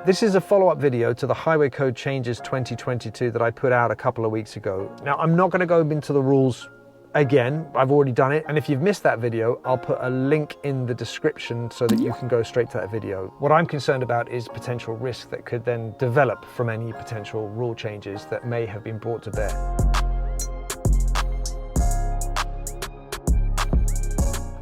This is a follow-up video to the Highway Code Changes 2022 that I put out a couple of weeks ago. Now, I'm not going to go into the rules again, I've already done it. And if you've missed that video, I'll put a link in the description so that you can go straight to that video. What I'm concerned about is potential risk that could then develop from any potential rule changes that may have been brought to bear.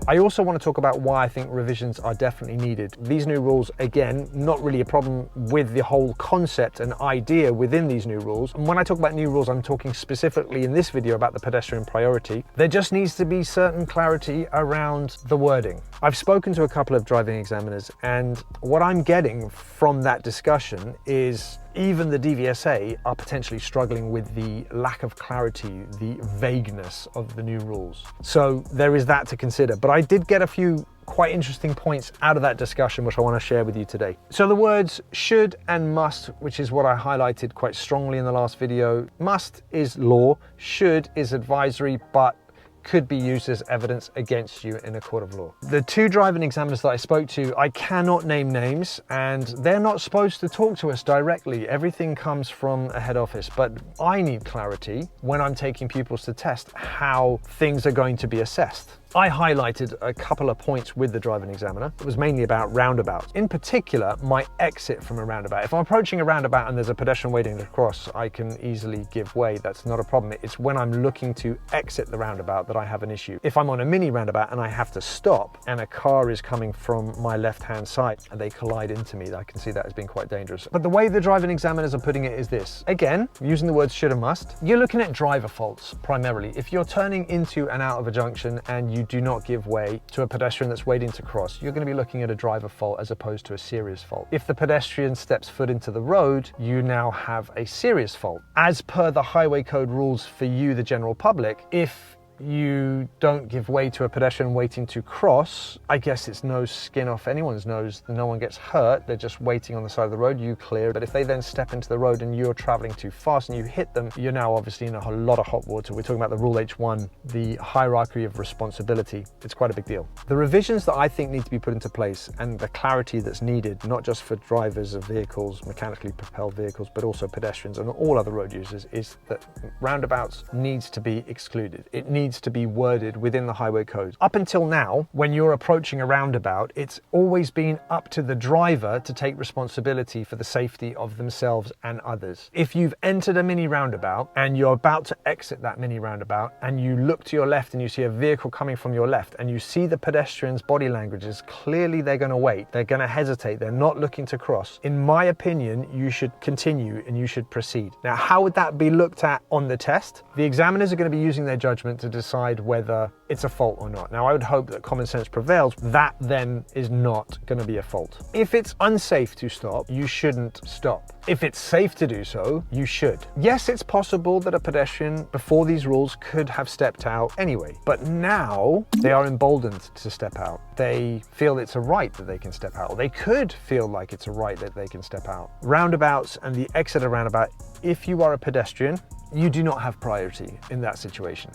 I also want to talk about why I think revisions are definitely needed. These new rules, again, not really a problem with the whole concept and idea within these new rules. And when I talk about new rules, I'm talking specifically in this video about the pedestrian priority. There just needs to be certain clarity around the wording. I've spoken to a couple of driving examiners, and what I'm getting from that discussion is even the DVSA are potentially struggling with the lack of clarity, the vagueness of the new rules. So there is that to consider. But I did get a few quite interesting points out of that discussion, which I want to share with you today. So the words should and must, which is what I highlighted quite strongly in the last video. Must is law, should is advisory, but could be used as evidence against you in a court of law. The two driving examiners that I spoke to, I cannot name names, and they're not supposed to talk to us directly. Everything comes from a head office, but I need clarity when I'm taking pupils to test how things are going to be assessed. I highlighted a couple of points with the driving examiner. It was mainly about roundabouts. In particular, my exit from a roundabout. If I'm approaching a roundabout and there's a pedestrian waiting to cross, I can easily give way. That's not a problem. It's when I'm looking to exit the roundabout that I have an issue. If I'm on a mini roundabout and I have to stop and a car is coming from my left-hand side and they collide into me, I can see that as being quite dangerous. But the way the driving examiners are putting it is this. Again, using the words should and must, you're looking at driver faults primarily. If you're turning into and out of a junction and you do not give way to a pedestrian that's waiting to cross, you're going to be looking at a driver fault as opposed to a serious fault. If the pedestrian steps foot into the road, you now have a serious fault. As per the highway code rules for you, the general public, if you don't give way to a pedestrian waiting to cross, I guess it's no skin off anyone's nose. No one gets hurt. They're just waiting on the side of the road. You clear. But if they then step into the road and you're traveling too fast and you hit them, you're now obviously in a lot of hot water. We're talking about the Rule H1, the hierarchy of responsibility. It's quite a big deal. The revisions that I think need to be put into place and the clarity that's needed, not just for drivers of vehicles, mechanically propelled vehicles, but also pedestrians and all other road users, is that roundabouts needs to be excluded. It needs to be worded within the highway code. Up until now, when you're approaching a roundabout, it's always been up to the driver to take responsibility for the safety of themselves and others. If you've entered a mini roundabout and you're about to exit that mini roundabout and you look to your left and you see a vehicle coming from your left and you see the pedestrian's body language is clearly they're going to wait, they're going to hesitate, they're not looking to cross, in my opinion, you should continue and you should proceed. Now, how would that be looked at on the test? The examiners are going to be using their judgment to decide whether it's a fault or not. Now, I would hope that common sense prevails. That then is not going to be a fault. If it's unsafe to stop, you shouldn't stop. If it's safe to do so, you should. Yes, it's possible that a pedestrian before these rules could have stepped out anyway, but now they are emboldened to step out. They feel it's a right that they can step out, or they could feel like it's a right that they can step out. Roundabouts and the exit of roundabout, if you are a pedestrian, you do not have priority in that situation.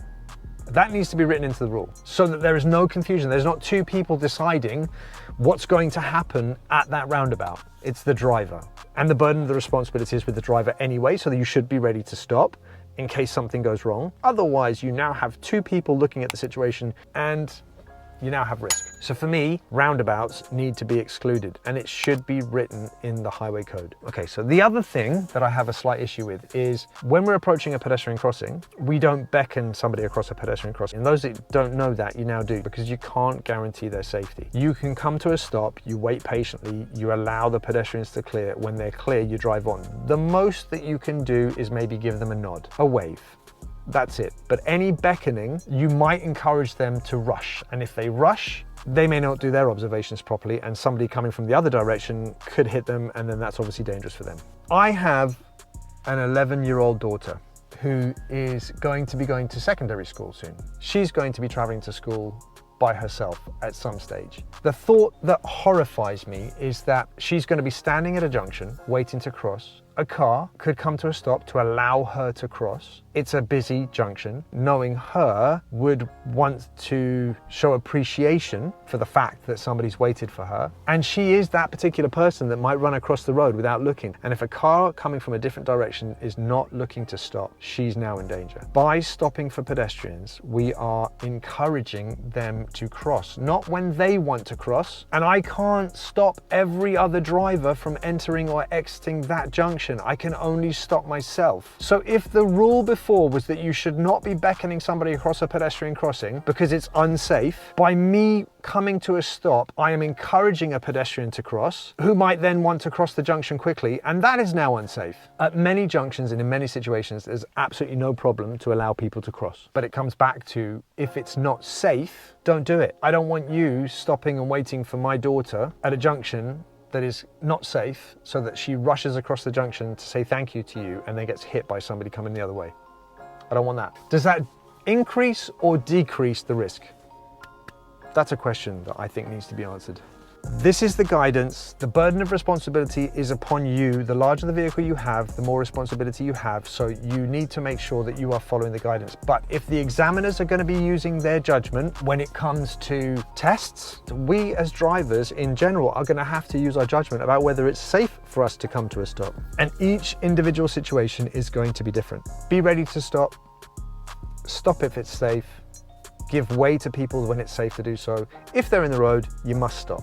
That needs to be written into the rule so that there is no confusion. There's not two people deciding what's going to happen at that roundabout. It's the driver. And the burden of the responsibility is with the driver anyway, so that you should be ready to stop in case something goes wrong. Otherwise, you now have two people looking at the situation and you now have risk. So for me, roundabouts need to be excluded and it should be written in the highway code. Okay, so the other thing that I have a slight issue with is when we're approaching a pedestrian crossing, we don't beckon somebody across a pedestrian crossing. And those that don't know that, you now do, because you can't guarantee their safety. You can come to a stop, you wait patiently, you allow the pedestrians to clear. When they're clear, you drive on. The most that you can do is maybe give them a nod, a wave. That's it. But any beckoning, you might encourage them to rush. And if they rush, they may not do their observations properly and somebody coming from the other direction could hit them, and then that's obviously dangerous for them. I have an 11-year-old daughter who is going to be going to secondary school soon. She's going to be traveling to school by herself at some stage. The thought that horrifies me is that she's going to be standing at a junction waiting to cross. a car could come to a stop to allow her to cross. It's a busy junction. Knowing her would want to show appreciation for the fact that somebody's waited for her. And she is that particular person that might run across the road without looking. And if a car coming from a different direction is not looking to stop, she's now in danger. By stopping for pedestrians, we are encouraging them to cross, not when they want to cross. And I can't stop every other driver from entering or exiting that junction. I can only stop myself. So if the rule before was that you should not be beckoning somebody across a pedestrian crossing because it's unsafe, by me coming to a stop, I am encouraging a pedestrian to cross who might then want to cross the junction quickly, and that is now unsafe. At many junctions and in many situations, there's absolutely no problem to allow people to cross. But it comes back to, if it's not safe, don't do it. I don't want you stopping and waiting for my daughter at a junction that is not safe so that she rushes across the junction to say thank you to you and then gets hit by somebody coming the other way. I don't want that. Does that increase or decrease the risk? That's a question that I think needs to be answered. This is the guidance. The burden of responsibility is upon you. The larger the vehicle you have, the more responsibility you have. So you need to make sure that you are following the guidance. But if the examiners are going to be using their judgment when it comes to tests, we as drivers in general are going to have to use our judgment about whether it's safe for us to come to a stop. And each individual situation is going to be different. Be ready to stop. Stop if it's safe. Give way to people when it's safe to do so. If they're in the road, you must stop.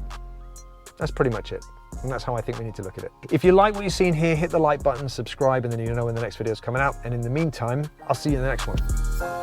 That's pretty much it. And that's how I think we need to look at it. If you like what you've seen here, hit the like button, subscribe, and then you know when the next video is coming out. And in the meantime, I'll see you in the next one.